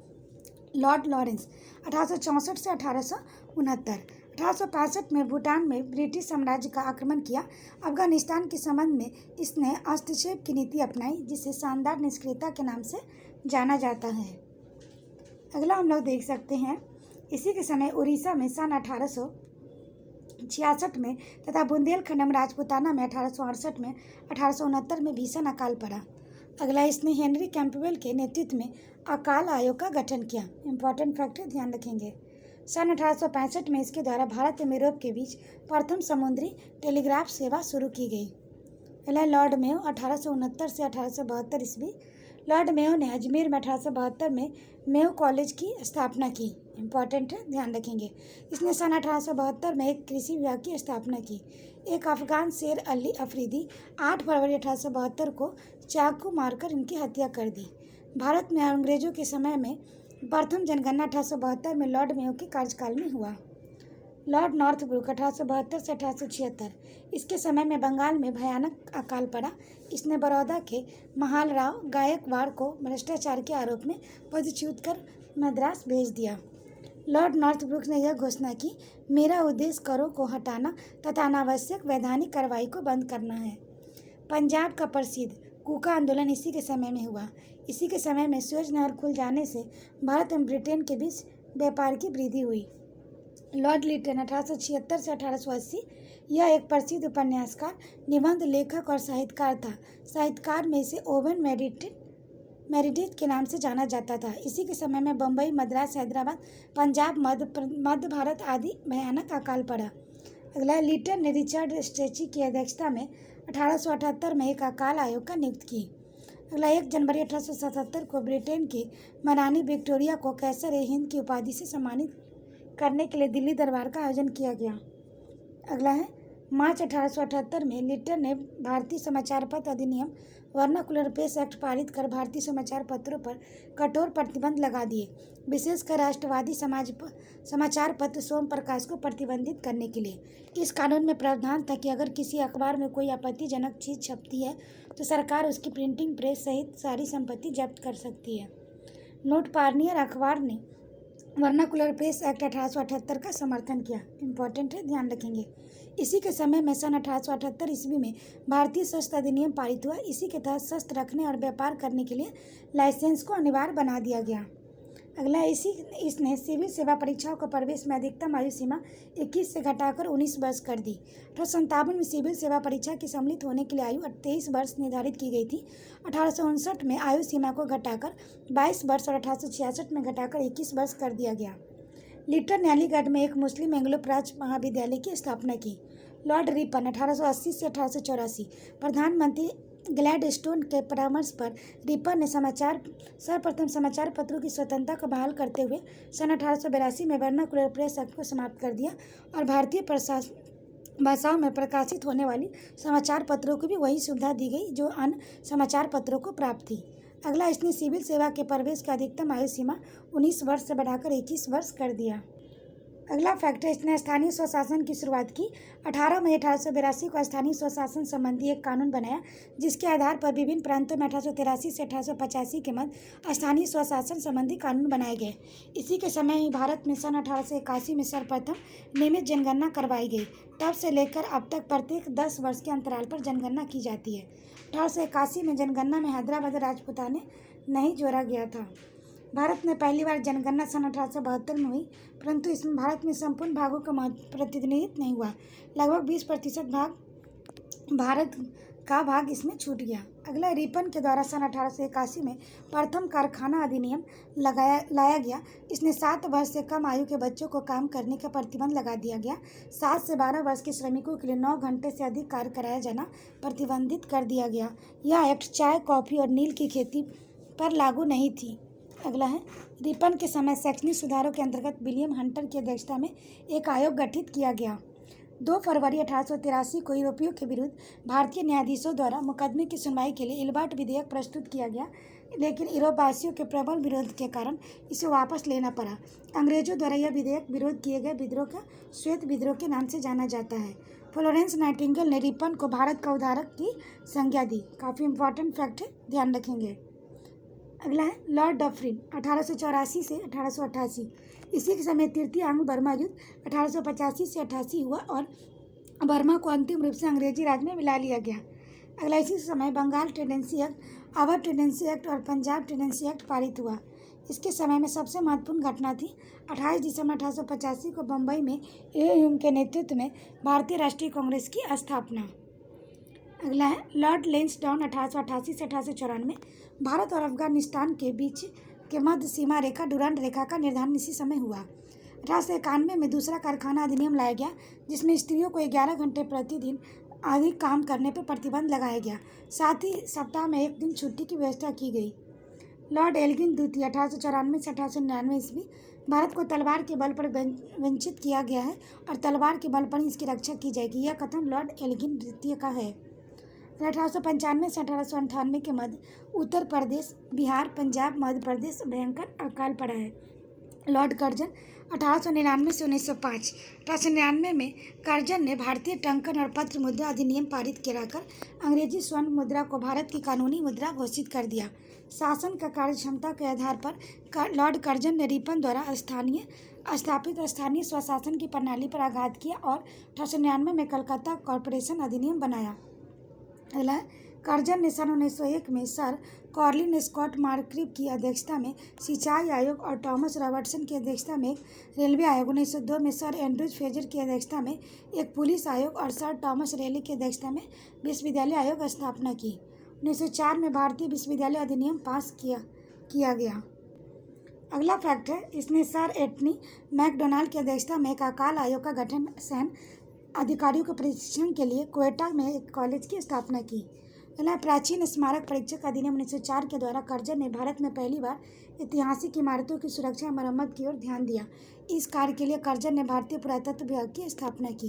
लॉर्ड लॉरेंस 1864 से 1869, 1865 में भूटान में ब्रिटिश साम्राज्य का आक्रमण किया। अफगानिस्तान के संबंध में इसने हस्तक्षेप की नीति अपनाई, जिसे शानदार निष्क्रियता के नाम से जाना जाता है। अगला हम लोग देख सकते हैं, इसी के समय उड़ीसा में सन 1866 में तथा बुंदेलखंड में राजपूताना में 1868 में 1869 में भीषण अकाल पड़ा। अगला, इसने हेनरी कैंपबेल के नेतृत्व में अकाल आयोग का गठन किया। इंपॉर्टेंट फैक्टर ध्यान रखेंगे। सन 1865 में इसके द्वारा भारत एवं यूरोप के बीच प्रथम समुद्री टेलीग्राफ सेवा शुरू की गई। अगला, लॉर्ड मेयो 1869 से 1872 ईस्वी। लॉर्ड मेयो ने अजमेर में 1872 में मेयो कॉलेज की स्थापना की। इंपॉर्टेंट है, ध्यान रखेंगे। इसने सन 1872 में एक कृषि विभाग की स्थापना की। एक अफगान शेर अली अफरीदी 8 फरवरी 1872 को चाकू मारकर इनकी हत्या कर दी। भारत में अंग्रेजों के समय में प्रथम जनगणना 1872 में लॉर्ड मेयो के कार्यकाल में हुआ। लॉर्ड नॉर्थब्रुक 1872 से 1876। इसके समय में बंगाल में भयानक अकाल पड़ा। इसने बड़ौदा के महालराव गायकवाड़ को भ्रष्टाचार के आरोप में पदच्युत कर मद्रास भेज दिया। लॉर्ड नॉर्थब्रुक ने यह घोषणा की, मेरा उद्देश्य करों को हटाना तथा अनावश्यक वैधानिक कार्रवाई को बंद करना है। पंजाब का प्रसिद्ध कूका आंदोलन इसी के समय में हुआ। इसी के समय में सुएज नहर खुल जाने से भारत एवं ब्रिटेन के बीच व्यापार की वृद्धि हुई। लॉर्ड लिटन 1876 से 1880। यह एक प्रसिद्ध उपन्यासकार, निबंध लेखक और साहित्यकार था। साहित्यकार में इसे ओवन मेरिडिथ के नाम से जाना जाता था। इसी के समय में बम्बई, मद्रास, हैदराबाद, पंजाब, मध्य भारत आदि भयानक अकाल पड़ा। अगला, लिटन ने रिचर्ड स्ट्रेची की अध्यक्षता में 1878 में एक अकाल आयोग का नियुक्त की। अगला, 1 जनवरी 1877 को ब्रिटेन की महारानी विक्टोरिया को कैसर-ए-हिंद की उपाधि से सम्मानित करने के लिए दिल्ली दरबार का आयोजन किया गया। अगला है, मार्च 1878 में लिटन ने भारतीय समाचार पत्र अधिनियम वर्नाकुलर प्रेस एक्ट पारित कर भारतीय समाचार पत्रों पर कठोर प्रतिबंध लगा दिए, विशेषकर राष्ट्रवादी समाचार पत्र सोम प्रकाश को प्रतिबंधित करने के लिए। इस कानून में प्रावधान था कि अगर किसी अखबार में कोई आपत्तिजनक चीज़ छपती है तो सरकार उसकी प्रिंटिंग प्रेस सहित सारी संपत्ति जब्त कर सकती है। नोट पार्नियर अखबार ने वर्नाकुलर प्रेस एक्ट 1878 का समर्थन किया। इंपॉर्टेंट है, ध्यान रखेंगे। इसी के समय में सन 1878 ईस्वी में भारतीय शस्त्र अधिनियम पारित हुआ। इसी के तहत शस्त्र रखने और व्यापार करने के लिए लाइसेंस को अनिवार्य बना दिया गया। अगला, इसने सिविल सेवा परीक्षाओं को प्रवेश में अधिकतम आयु सीमा 21 से घटाकर 19 वर्ष कर दी। 1857 में सिविल सेवा परीक्षा की सम्मिलित होने के लिए आयु 23 वर्ष निर्धारित की गई थी। 1859 में आयु सीमा को घटाकर 22 वर्ष और 1866 में घटाकर 21 वर्ष कर दिया गया। लिटन ने अलीगढ़ में एक मुस्लिम एंग्लो प्राच्य महाविद्यालय की स्थापना की। लॉर्ड रिपन 1880 से 1884। प्रधानमंत्री ग्लैडस्टोन के परामर्श पर रिपन ने सर्वप्रथम समाचार पत्रों की स्वतंत्रता को बहाल करते हुए सन 1882 में वर्नाकुलर प्रेस एक्ट को समाप्त कर दिया और भारतीय भाषाओं में प्रकाशित होने वाली समाचार पत्रों को भी वही सुविधा दी गई जो अन्य समाचार पत्रों को प्राप्त थी। अगला, इसने सिविल सेवा के प्रवेश की अधिकतम आयु सीमा 19 वर्ष से बढ़ाकर 21 वर्ष कर दिया। अगला फैक्ट है, इसने स्थानीय स्वशासन की शुरुआत की। 18 मई 1882 को स्थानीय स्वशासन संबंधी एक कानून बनाया, जिसके आधार पर विभिन्न प्रांतों में 1883 से 1885 के मध्य स्थानीय स्वशासन संबंधी कानून बनाए गए। इसी के समय ही भारत में सन 1881 में सर्वप्रथम नियमित जनगणना करवाई गई। तब से लेकर अब तक प्रत्येक 10 वर्ष के अंतराल पर जनगणना की जाती है। 1881 में जनगणना में हैदराबाद राजपूताना नहीं जोड़ा गया था। भारत में पहली बार जनगणना सन 1872 में हुई, परंतु इसमें भारत में संपूर्ण भागों का प्रतिनिधित्व नहीं हुआ। लगभग 20% भारत का भाग इसमें छूट गया। अगला, रिपन के द्वारा सन 1881 में प्रथम कारखाना अधिनियम लाया गया। इसने 7 वर्ष से कम आयु के बच्चों को काम करने का प्रतिबंध लगा दिया गया। 7 से 12 वर्ष के श्रमिकों के लिए 9 घंटे से अधिक कार्य कराया जाना प्रतिबंधित कर दिया गया। यह एक्ट चाय, कॉफ़ी और नील की खेती पर लागू नहीं थी। अगला है, रिपन के समय शैक्षणिक सुधारों के अंतर्गत विलियम हंटर की अध्यक्षता में एक आयोग गठित किया गया। 2 फरवरी 1883 को यूरोपियों के विरुद्ध भारतीय न्यायाधीशों द्वारा मुकदमे की सुनवाई के लिए इल्बर्ट विधेयक प्रस्तुत किया गया, लेकिन यूरोपवासियों के प्रबल विरोध के कारण इसे वापस लेना पड़ा। अंग्रेजों द्वारा यह विधेयक विरोध किए गए विद्रोह का श्वेत विद्रोह के नाम से जाना जाता है। फ्लोरेंस नाइटिंगेल ने रिपन को भारत का उद्धारक की संज्ञा दी। काफ़ी इंपॉर्टेंट फैक्ट है, ध्यान रखेंगे। अगला है लॉर्ड डफरिन 1884 से 1888। इसी के समय तृतीय एंग्लो बर्मा युद्ध 1885 से 88 हुआ और बर्मा को अंतिम रूप से अंग्रेजी राज में मिला लिया गया। अगला इसी समय Bengal tenancy act, Awadh tenancy act और पंजाब टेंडेंसी एक्ट पारित हुआ। इसके समय में सबसे महत्वपूर्ण घटना थी 28 दिसंबर 1885 को बम्बई में ए के नेतृत्व में भारतीय राष्ट्रीय कांग्रेस की स्थापना। अगला है लॉर्ड लेंसडाउन 1888 से 1894। भारत और अफगानिस्तान के बीच के मध्य सीमा रेखा डुरांड रेखा का निर्धारण इसी समय हुआ। 1891 में दूसरा कारखाना अधिनियम लाया गया जिसमें स्त्रियों को 11 घंटे प्रतिदिन अधिक काम करने पर प्रतिबंध लगाया गया। साथ ही सप्ताह में एक दिन छुट्टी की व्यवस्था की गई। लॉर्ड एल्गिन द्वितीय 1894 से 1899 ईस्वी। भारत को तलवार के बल पर वंचित किया गया है और तलवार के बल पर ही इसकी रक्षा की जाएगी, यह कथन लॉर्ड एल्गिन द्वितीय का है। 1895 से 1898 के मध्य उत्तर प्रदेश, बिहार, पंजाब, मध्य प्रदेश भयंकर अकाल पड़ा है। लॉर्ड कर्जन 1899 से 1905। 1899 में कर्जन ने भारतीय टंकन और पत्र मुद्रा अधिनियम पारित कराकर अंग्रेजी स्वर्ण मुद्रा को भारत की कानूनी मुद्रा घोषित कर दिया। शासन का कार्य क्षमता के आधार पर लॉर्ड कर्जन ने रिपन द्वारा स्थापित स्थानीय स्वशासन की प्रणाली पर आघात किया और 1899 में कलकत्ता कॉरपोरेशन अधिनियम बनाया। अगला कर्जन ने सन 1901 में सर कॉर्लिन स्कॉट मार्क्रीव की अध्यक्षता में सिंचाई आयोग और थॉमस रॉबर्टसन की अध्यक्षता में एक रेलवे आयोग, 1902 में सर एंड्रूज फ्रेजर की अध्यक्षता में एक पुलिस आयोग और सर थॉमस रेले की अध्यक्षता में विश्वविद्यालय आयोग स्थापना की। 1904 में भारतीय विश्वविद्यालय अधिनियम पास किया गया। अगला फैक्ट है, इसने सर एंटनी मैकडोनाल्ड की अध्यक्षता में एक अकाल आयोग का गठन सैन्य अधिकारियों के प्रशिक्षण के लिए क्वेटा में एक कॉलेज की स्थापना की। अगला प्राचीन स्मारक परीक्षक अधिनियम 1904 के द्वारा कर्जन ने भारत में पहली बार ऐतिहासिक इमारतों की सुरक्षा और मरम्मत की ओर ध्यान दिया। इस कार्य के लिए कर्जन ने भारतीय पुरातत्व विभाग की स्थापना की।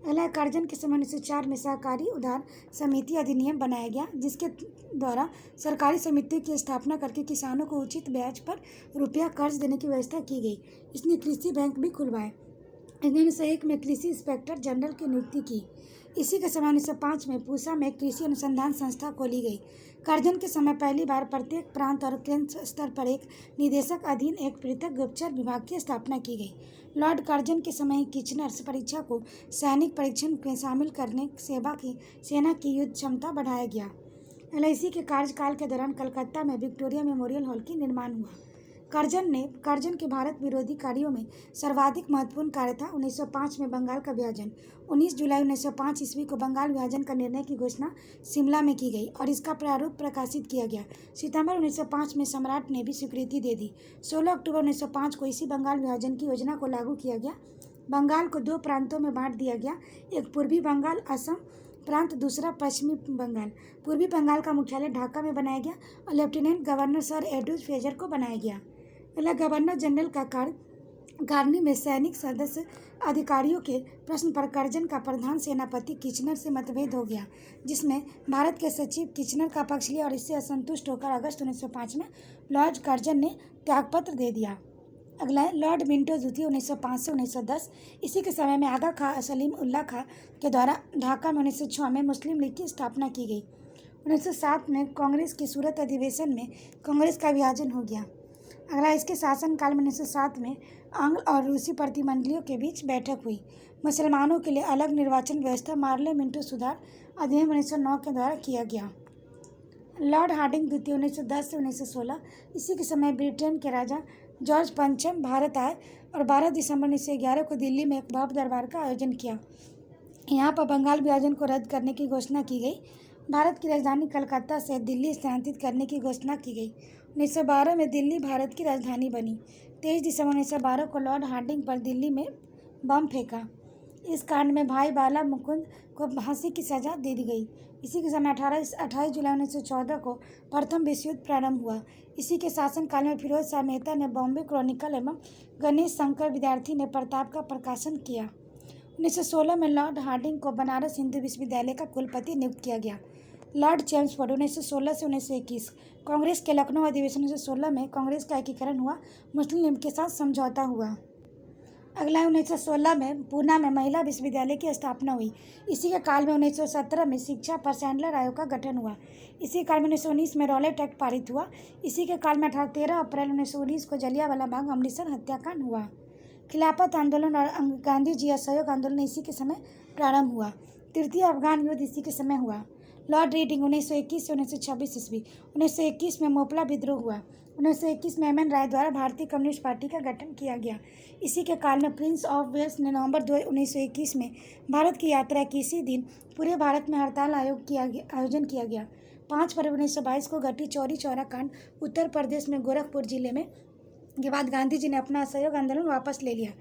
अगला कर्जन के समय 1904 में सहकारी उधार समिति अधिनियम बनाया गया जिसके द्वारा सरकारी समिति की स्थापना करके किसानों को उचित ब्याज पर रुपया कर्ज देने की व्यवस्था की गई। इसने कृषि बैंक भी खुलवाए। 1901 में कृषि इंस्पेक्टर जनरल की नियुक्ति की। इसी के समय 1905 में पूसा में कृषि अनुसंधान संस्था खोली गई। कर्जन के समय पहली बार प्रत्येक प्रांत और केंद्र स्तर पर एक निदेशक अधीन एक पृथक गुप्तचर विभाग की स्थापना की गई। लॉर्ड कर्जन के समय ही किचनर परीक्षा को सैनिक परीक्षण में शामिल करने सेना की युद्ध क्षमता बढ़ाया गया। एलआईसी के कार्यकाल के दौरान कलकत्ता में विक्टोरिया मेमोरियल हॉल की निर्माण हुआ। कर्जन के भारत विरोधी कार्यों में सर्वाधिक महत्वपूर्ण कार्य था 1905 में बंगाल का विभाजन। 19 जुलाई 1905 ईस्वी को बंगाल विभाजन का निर्णय की घोषणा शिमला में की गई और इसका प्रारूप प्रकाशित किया गया। सितंबर 1905 में सम्राट ने भी स्वीकृति दे दी। 16 अक्टूबर 1905 को इसी बंगाल विभाजन की योजना को लागू किया गया। बंगाल को 2 प्रांतों में बांट दिया गया, एक पूर्वी बंगाल असम प्रांत, दूसरा पश्चिमी बंगाल। पूर्वी बंगाल का मुख्यालय ढाका में बनाया गया और lieutenant governor sir Andrews Fraser को बनाया गया। अगला गवर्नर जनरल का कार्यकारिणी में सैनिक सदस्य अधिकारियों के प्रश्न पर कर्जन का प्रधान सेनापति किचनर से मतभेद हो गया, जिसमें भारत के सचिव किचनर का पक्ष लिया और इससे असंतुष्ट होकर अगस्त 1905 में लॉर्ड कर्जन ने त्यागपत्र दे दिया। अगला है लॉर्ड मिंटो द्वितीय 1905 से 1910। इसी के समय में आगा खां सलीम उल्लाह खां के द्वारा ढाका में 1906 में मुस्लिम लीग की स्थापना की गई। 1907 में कांग्रेस के सूरत अधिवेशन में कांग्रेस का विभाजन हो गया। अगला इसके शासनकाल में 1907 में आंग्ल और रूसी प्रतिनिधियों के बीच बैठक हुई। मुसलमानों के लिए अलग निर्वाचन व्यवस्था मार्ले मिंटो सुधार अधिनियम 1909 के द्वारा किया गया। लॉर्ड हार्डिंग द्वितीय 1910 से 1916। इसी के समय ब्रिटेन के राजा जॉर्ज पंचम भारत आए और 12 दिसंबर 1911 को दिल्ली में एक भव्य दरबार का आयोजन किया। यहाँ पर बंगाल विभाजन को रद्द करने की घोषणा की गई। भारत की राजधानी कलकत्ता से दिल्ली स्थानांतरित करने की घोषणा की गई। 1912 में दिल्ली भारत की राजधानी बनी। 23 दिसंबर 1912 को लॉर्ड हार्डिंग पर दिल्ली में बम फेंका। इस कांड में भाई बाला मुकुंद को फांसी की सजा दे दी गई। इसी के समय 28 जुलाई 1914 को प्रथम विश्व युद्ध प्रारंभ हुआ। इसी के शासनकाल में फिरोज शाह मेहता ने बॉम्बे क्रॉनिकल एवं गणेश शंकर विद्यार्थी ने प्रताप का प्रकाशन किया। 1916 में लॉर्ड हार्डिंग को बनारस हिंदू विश्वविद्यालय का कुलपति नियुक्त किया गया। लॉर्ड चेम्सफोर्ड 1916 से 1921। कांग्रेस के लखनऊ अधिवेशन 1916 में कांग्रेस का एकीकरण हुआ, मुस्लिम लीग के साथ समझौता हुआ। अगला 1916 में पूना में महिला विश्वविद्यालय की स्थापना हुई। इसी के काल में 1917 में शिक्षा पर सैंडलर आयोग का गठन हुआ। इसी काल में 1919 में रॉलेट एक्ट पारित हुआ। इसी के काल में 13 अप्रैल 1919 को जलियांवाला बाग अमृतसर हत्याकांड हुआ। खिलाफत आंदोलन और गांधी जी असहयोग आंदोलन इसी के समय प्रारंभ हुआ। तृतीय अफगान युद्ध इसी के समय हुआ। लॉर्ड रीडिंग 1921 से 1926 ईस्वी। 1921 में मोपला विद्रोह हुआ। 1921 में एम एन राय द्वारा भारतीय कम्युनिस्ट पार्टी का गठन किया गया। इसी के काल में प्रिंस ऑफ वेल्स ने नवंबर 2 1921 में भारत की यात्रा की। इसी दिन पूरे भारत में हड़ताल आयोजन किया गया। 5 फरवरी 1922 को घटी चौरी चौरा कांड उत्तर प्रदेश में गोरखपुर जिले में के बाद गांधी जी ने अपना असहयोग आंदोलन वापस ले लिया।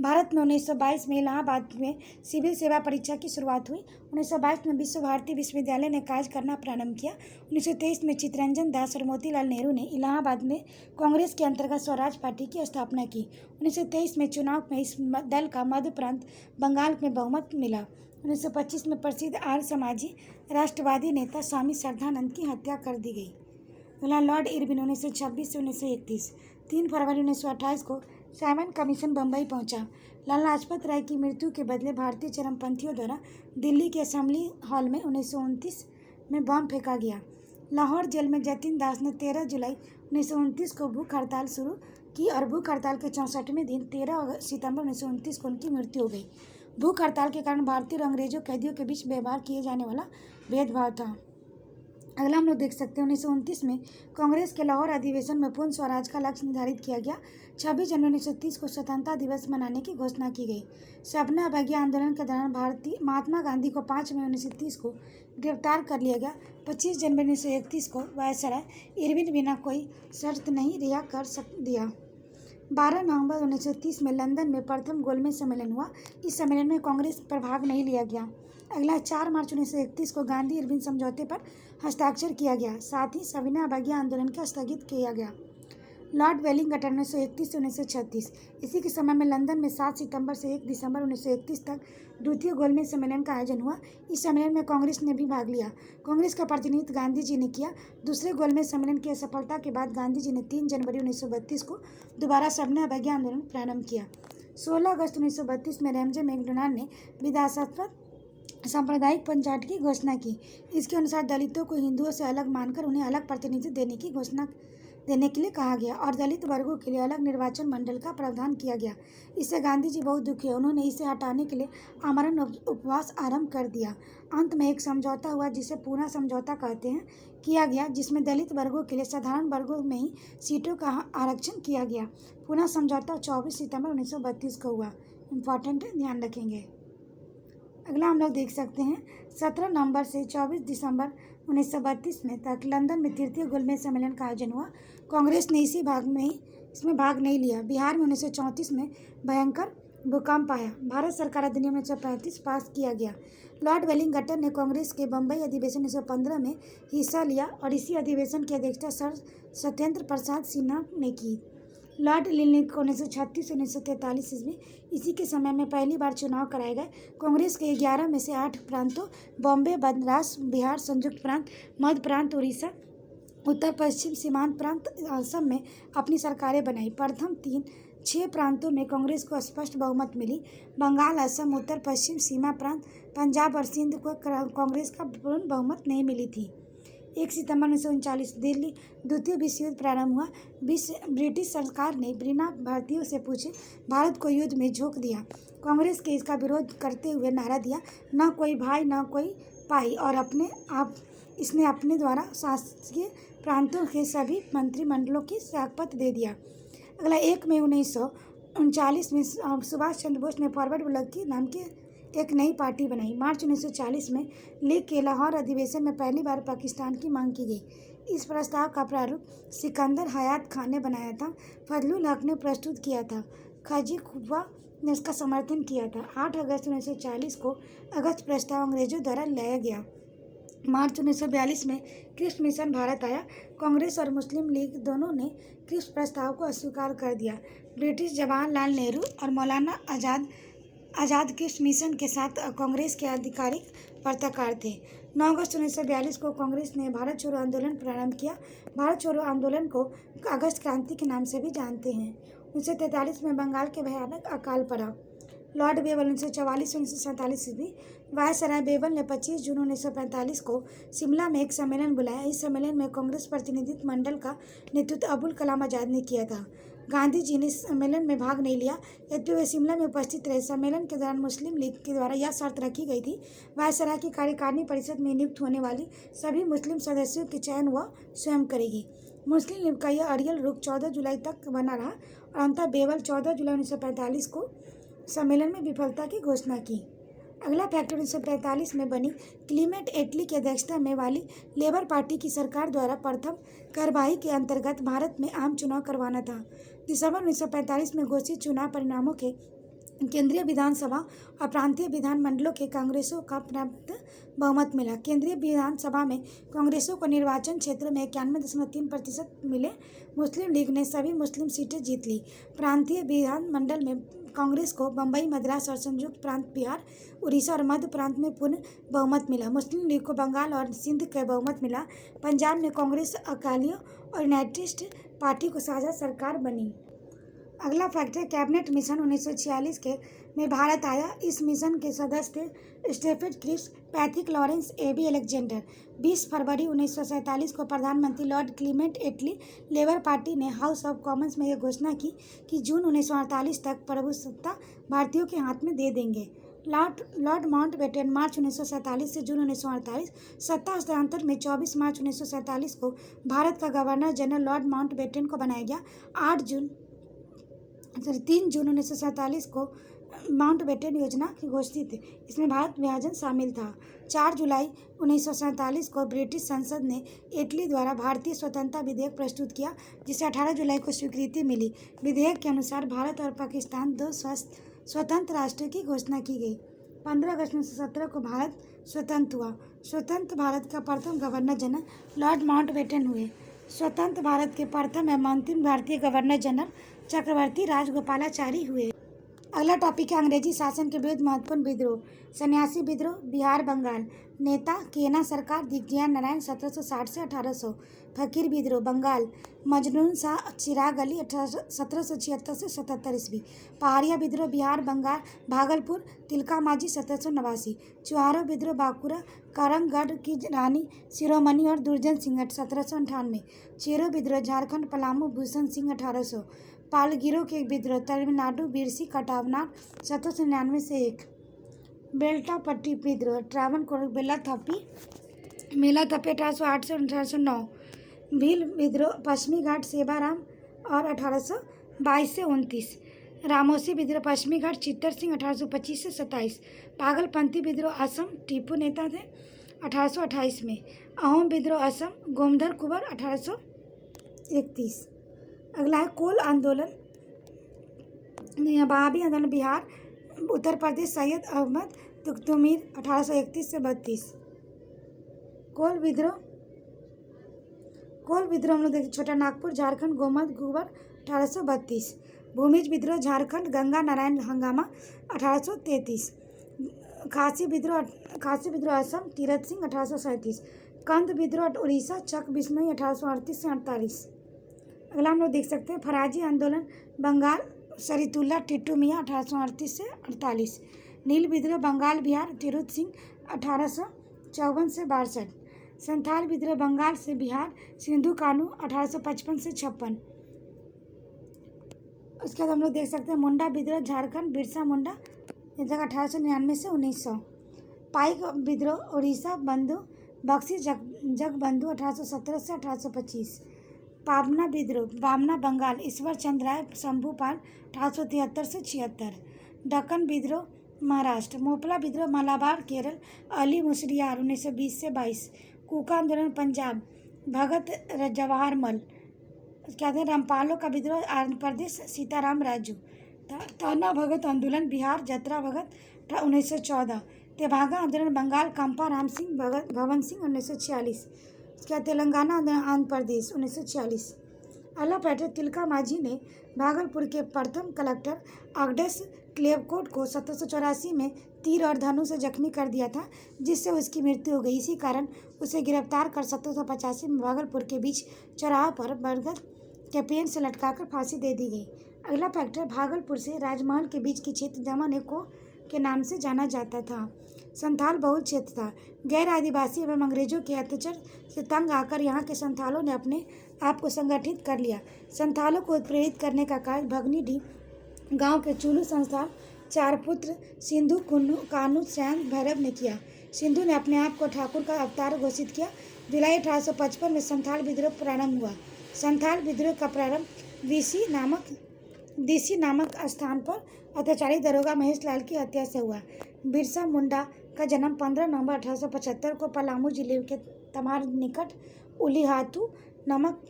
भारत में 1922 में इलाहाबाद में सिविल सेवा परीक्षा की शुरुआत हुई। 1922 में विश्व भारती विश्वविद्यालय ने कार्य करना प्रारंभ किया। 1923 में चित्तरंजन दास और मोतीलाल नेहरू ने इलाहाबाद में कांग्रेस के अंतर्गत स्वराज पार्टी की स्थापना की। 1923 में चुनाव में इस दल का मध्य प्रांत बंगाल में बहुमत मिला। 1925 में प्रसिद्ध आर्य समाजी राष्ट्रवादी नेता स्वामी श्रद्धानंद की हत्या कर दी गई। लॉर्ड इरविन 1926 से 1931। 3 फरवरी 1928 को साइमन कमीशन बम्बई पहुंचा। लाला लाजपत राय की मृत्यु के बदले भारतीय चरमपंथियों द्वारा दिल्ली के असेंबली हॉल में 1929 में बम फेंका गया। लाहौर जेल में जतिन दास ने 13 जुलाई 1929 को भूख हड़ताल शुरू की और भूख हड़ताल के 64वें दिन 13 सितंबर 1929 को उनकी मृत्यु हो गई। भूख हड़ताल के कारण भारतीय और अंग्रेजों कैदियों के बीच व्यवहार किए जाने वाला भेदभाव था। अगला हम लोग देख सकते हैं 1929 में कांग्रेस के लाहौर अधिवेशन में पूर्ण स्वराज का लक्ष्य निर्धारित किया गया। 26 जनवरी 1930 को स्वतंत्रता दिवस मनाने की घोषणा की गई। सपना अवज्ञा आंदोलन के दौरान भारतीय महात्मा गांधी को 5 मई 1930 को गिरफ्तार कर लिया गया। 25 जनवरी 1931 को वायसराय इरविन बिना कोई शर्त नहीं रिहा कर दिया। 12 नवंबर 1930 में लंदन में प्रथम गोलमेज सम्मेलन हुआ। इस सम्मेलन में कांग्रेस पर भाग नहीं लिया गया। अगला 4 मार्च 1931 को गांधी इरविन समझौते पर हस्ताक्षर किया गया। साथ ही सविनय अवज्ञा आंदोलन का स्थगित किया गया। लॉर्ड वेलिंगटन 1931 से 1936। इसी के समय में लंदन में 7 सितंबर से 1 दिसंबर 1931 तक द्वितीय गोलमेज सम्मेलन का आयोजन हुआ। इस सम्मेलन में कांग्रेस ने भी भाग लिया। कांग्रेस का प्रतिनिधित्व गांधी जी ने किया। दूसरे गोलमेज सम्मेलन की असफलता के बाद गांधी जी ने 3 जनवरी 1932 को दोबारा सविनय अवज्ञा आंदोलन प्रारंभ किया। 16 अगस्त 1932 में रैमजे मैकडोनाल्ड ने विधानसभा सांप्रदायिक पंचायत की घोषणा की। इसके अनुसार दलितों को हिंदुओं से अलग मानकर उन्हें अलग प्रतिनिधित्व देने के लिए कहा गया और दलित वर्गों के लिए अलग निर्वाचन मंडल का प्रावधान किया गया। इससे गांधी जी बहुत दुखी हुए। उन्होंने इसे हटाने के लिए आमरण उपवास आरंभ कर दिया। अंत में एक समझौता हुआ जिसे पूना समझौता कहते हैं किया गया, जिसमें दलित वर्गों के लिए साधारण वर्गों में ही सीटों का आरक्षण किया गया। पूना समझौता 24 सितंबर 1932 को हुआ। इम्पॉर्टेंट है, ध्यान रखेंगे। अगला हम लोग देख सकते हैं 17 नवंबर से 24 दिसंबर 1932 में तक लंदन में तृतीय गोलमेज सम्मेलन का आयोजन हुआ। कांग्रेस ने इसमें भाग नहीं लिया। बिहार में 1934 में भयंकर भूकंप आया। भारत सरकार अधिनियम 1935 पास किया गया। लॉर्ड वेलिंगटन ने कांग्रेस के बम्बई अधिवेशन 1915 में हिस्सा लिया और इसी अधिवेशन की अध्यक्षता सर सत्येंद्र प्रसाद सिन्हा ने की। लॉर्ड लिंकन 1936 से 1943 ईस्वी। इसी के समय में पहली बार चुनाव कराए गए। कांग्रेस के 11 में से 8 प्रांतों बॉम्बे, मद्रास, बिहार, संयुक्त प्रांत, मध्य प्रांत, उड़ीसा, उत्तर पश्चिम सीमांत प्रांत, असम में अपनी सरकारें बनाई। प्रथम 6 प्रांतों में कांग्रेस को स्पष्ट बहुमत मिली। बंगाल, असम, उत्तर पश्चिम सीमा प्रांत, पंजाब और सिंध को कांग्रेस का पूर्ण बहुमत नहीं मिली थी। 1 सितंबर 1939 दिल्ली द्वितीय विश्व युद्ध प्रारंभ हुआ। ब्रिटिश सरकार ने बिना भारतीयों से पूछे भारत को युद्ध में झोंक दिया। कांग्रेस के इसका विरोध करते हुए नारा दिया, न कोई भाई न कोई पाई, और इसने अपने द्वारा शासकीय प्रांतों के सभी मंत्रिमंडलों की शपथ दे दिया। अगला 1 मई 1939 में सुभाष चंद्र बोस ने फॉरवर्ड ब्लॉक की नाम की एक नई पार्टी बनाई। मार्च 1940 में लीग के लाहौर अधिवेशन में पहली बार पाकिस्तान की मांग की गई। इस प्रस्ताव का प्रारूप सिकंदर हयात खान ने बनाया था। फजलुल हक ने प्रस्तुत किया था। खजी खुफा ने इसका समर्थन किया था। 8 अगस्त 1940 को अगस्त प्रस्ताव अंग्रेजों द्वारा लाया गया। मार्च 1942 में क्रिप्स मिशन भारत आया। कांग्रेस और मुस्लिम लीग दोनों ने क्रिप्स प्रस्ताव को अस्वीकार कर दिया। ब्रिटिश जवाहरलाल नेहरू और मौलाना आज़ाद क्रिप्स मिशन के साथ कांग्रेस के आधिकारिक वार्ताकार थे। 9 अगस्त 1942 को कांग्रेस ने भारत छोड़ो आंदोलन प्रारंभ किया। भारत छोड़ो आंदोलन को अगस्त क्रांति के नाम से भी जानते हैं। 1943 में बंगाल के भयानक अकाल पड़ा। लॉर्ड बेवल 1944-1947 ईस्वी। वायसराय बेवल ने 25 जून 1945 को शिमला में एक सम्मेलन बुलाया। इस सम्मेलन में कांग्रेस प्रतिनिधित्व मंडल का नेतृत्व अबुल कलाम आज़ाद ने किया था। गांधी जी ने सम्मेलन में भाग नहीं लिया, यद्यपि वे शिमला में उपस्थित रहे। सम्मेलन के दौरान मुस्लिम लीग के द्वारा यह शर्त रखी गई थी, वायसराय की कार्यकारिणी परिषद में नियुक्त होने वाली सभी मुस्लिम सदस्यों के चयन वह स्वयं करेगी। मुस्लिम लीग का यह अड़ियल रुख 14 जुलाई तक बना रहा और अंततः बेवल 14 जुलाई 1945 को सम्मेलन में विफलता की घोषणा की। अगला फैक्टर 1945 में बनी क्लीमेंट एटली की अध्यक्षता में वाली लेबर पार्टी की सरकार द्वारा प्रथम कार्यवाही के अंतर्गत भारत में आम चुनाव करवाना था। दिसंबर 1945 में घोषित चुनाव परिणामों के केंद्रीय विधानसभा और प्रांतीय विधान मंडलों के कांग्रेसों का पर्याप्त बहुमत मिला। केंद्रीय विधानसभा में कांग्रेसों को निर्वाचन क्षेत्र में 91.3% मिले। मुस्लिम लीग ने सभी मुस्लिम सीटें जीत ली। प्रांतीय विधान मंडल में कांग्रेस को बम्बई, मद्रास और संयुक्त प्रांत बिहार, उड़ीसा और मध्य प्रांत में पूर्ण बहुमत मिला। मुस्लिम लीग को बंगाल और सिंध का बहुमत मिला। पंजाब में कांग्रेस, अकालियों और यूनाइटेड पार्टी को साझा सरकार बनी। अगला फैक्टर कैबिनेट मिशन 1946 के में भारत आया। इस मिशन के सदस्य थे Stafford Cripps, Pethick Lawrence, AB Alexander. 20 फरवरी 1947 को प्रधानमंत्री Lord Clement Attlee Labour Party ने हाउस ऑफ कॉमन्स में यह घोषणा की कि जून 1948 तक प्रभुसत्ता भारतीयों के हाथ में दे देंगे। लॉर्ड माउंटबेटन मार्च 1947 से जून 1948। सत्ता हस्तांतरण में 24 मार्च 1947 को भारत का गवर्नर जनरल लॉर्ड माउंटबेटन को बनाया गया। 3 जून 1947 को माउंटबेटन योजना की घोषित थी। इसमें भारत विभाजन शामिल था। 4 जुलाई 1947 को ब्रिटिश संसद ने एटली द्वारा भारतीय स्वतंत्रता विधेयक प्रस्तुत किया, जिसे 18 जुलाई को स्वीकृति मिली। विधेयक के अनुसार भारत और पाकिस्तान 2 स्वतंत्र राष्ट्रों की घोषणा की गई। 15 अगस्त 1917 को भारत स्वतंत्र हुआ। स्वतंत्र भारत का प्रथम गवर्नर जनरल लॉर्ड माउंटबेटन हुए। स्वतंत्र भारत के प्रथम एवं अंतिम भारतीय गवर्नर जनरल चक्रवर्ती राजगोपालाचारी हुए। अगला टॉपिक है अंग्रेजी शासन के विरुद्ध महत्वपूर्ण विद्रोह। सन्यासी विद्रोह, बिहार बंगाल। नेता केना सरकार, दिग्विजय नारायण 1760 से 1800। फकीर विद्रोह, बंगाल। मजनून शाह, चिराग अली 1776 से 77 ईस्वी। पहाड़िया विद्रोह, बिहार बंगाल, भागलपुर, तिलका मांझी 1789। चुहारो विद्रोह, बांकुरा, करमगढ़ की रानी शिरोमणि और दुर्जन सिंह 1798। चेरो विद्रोह, झारखंड, पलामू, भूषण सिंह 1800। पालगिरों के विद्रोह, तमिलनाडु, बिरसी कटावनार 1799 से 1। बेल्टापट्टी विद्रोह, ट्रावणकोर, मेलाथप्पी 1808 से 1809। भील विद्रोह, पश्चिमी घाट, सेवाराम और 1822 से 29। रामोसी विद्रोह, पश्चिमी घाट, चित्तर सिंह 1825 से 27। पागलपंथी विद्रोह, असम, टीपू नेता थे 1828 में। अहोम विद्रोह, असम, गोमधर कुंवर 1831। अगला है कोल आंदोलन, नवाबी आंदोलन, बिहार, उत्तर प्रदेश, सैयद अहमद तुगतुमीर 1831 से 32। कोल विद्रोह हम लोग देखिए, छोटा नागपुर, झारखंड, गोमद कुंवर 1832। भूमिज विद्रोह, झारखंड, गंगा नारायण हंगामा 1833। खासी विद्रोह असम, तीरथ सिंह 1837। कंद विद्रोह उड़ीसा, चक बिश्नोई 1838 से 48। अगला हम लोग देख सकते हैं फराजी आंदोलन, बंगाल, सरितुल्ला टिट्टू मियाँ 1838 से 48। नील विद्रोह, बंगाल, बिहार, तिरुत सिंह 1854 से 62। संथाल विद्रोह, बंगाल से बिहार, सिंधु कानू 1855 से 56। उसके बाद हम लोग देख सकते हैं मुंडा विद्रोह, झारखंड, बिरसा मुंडा 1899 से 1900। पाइक विद्रोह, उड़ीसा, बंधु बख्शी जगबंधु 1817 से 1825। पाबना विद्रोह, बामना, बंगाल, ईश्वर चंद्र राय शंभूपाल 1873 से 76। दक्कन विद्रोह, महाराष्ट्र। मोपला विद्रोह, मलाबार, केरल, अली मुसरियार 1920 से 22। कूका आंदोलन, पंजाब, भगत जवाहर मल। क्या थे रामपालों का विद्रोह, आंध्र प्रदेश, सीताराम राजू। ताना भगत आंदोलन, बिहार, जतरा भगत 1914। तेभागा आंदोलन, बंगाल, कंपा राम सिंह भवन सिंह 1946। क्या तेलंगाना आंदोलन, आंध्र प्रदेश 1946। अल्लाह पैटर तिलका मांझी ने भागलपुर के प्रथम कलेक्टर अगस्टस क्लेवकोट को 1784 में तीर और धनुष से जख्मी कर दिया था, जिससे उसकी मृत्यु हो गई। इसी कारण उसे गिरफ्तार कर 1785 में भागलपुर के बीच चौराहे पर बरगद के पेड़ से लटकाकर फांसी दे दी गई। अगला फैक्ट है, भागलपुर से राजमहल के बीच की क्षेत्र दमन एको के नाम से जाना जाता था। संथाल बहुल क्षेत्र था। गैर आदिवासी एवं अंग्रेजों के अत्याचार से तंग आकर यहाँ के संथालों ने अपने आप को संगठित कर लिया। संथालों को उत्प्रेरित करने का कार्य भगनीडीह गांव के चुलू संस्थान चार पुत्र सिंधु कानू सैन भैरव ने किया। सिंधु ने अपने आप को ठाकुर का अवतार घोषित किया। जुलाई 1855 में संथाल विद्रोह प्रारंभ हुआ। संथाल विद्रोह का प्रारंभ दीसी नामक स्थान पर अत्याचारी दरोगा महेश लाल की हत्या से हुआ। बिरसा मुंडा का जन्म 15 नवंबर 1875 को पलामू जिले के तमार निकट उलीहातू नामक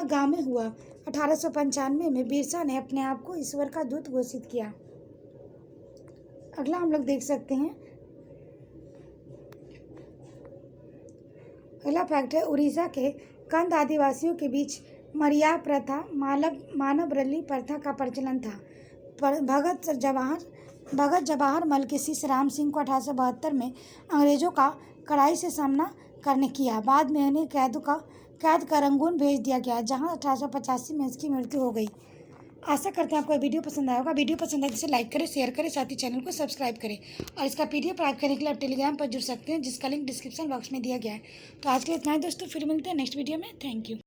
गांव में हुआ। 1895 में बिरसा ने अपने आप को ईश्वर का दूत घोषित किया। अगला हम लोग देख सकते हैं, अगला फैक्ट है, उड़ीसा के कंद आदिवासियों के बीच मरिया प्रथा मानव बलि प्रथा का प्रचलन था। भगत जवाहर मल के शिष्य राम सिंह को 1872 में अंग्रेजों का कड़ाई से सामना करने किया। बाद में उन्हें कैद कर रंगून भेज दिया गया, जहां 1885 में इसकी मृत्यु हो गई। आशा करते हैं आपको वीडियो पसंद आया होगा। वीडियो पसंद आए तो इसे लाइक करें, शेयर करें, साथ ही चैनल को सब्सक्राइब करें। और इसका PDF प्राप्त करने के लिए आप टेलीग्राम पर जुड़ सकते हैं, जिसका लिंक डिस्क्रिप्शन बॉक्स में दिया गया है। तो आज के लिए इतना ही दोस्तों, फिर मिलते हैं नेक्स्ट वीडियो में। Thank you.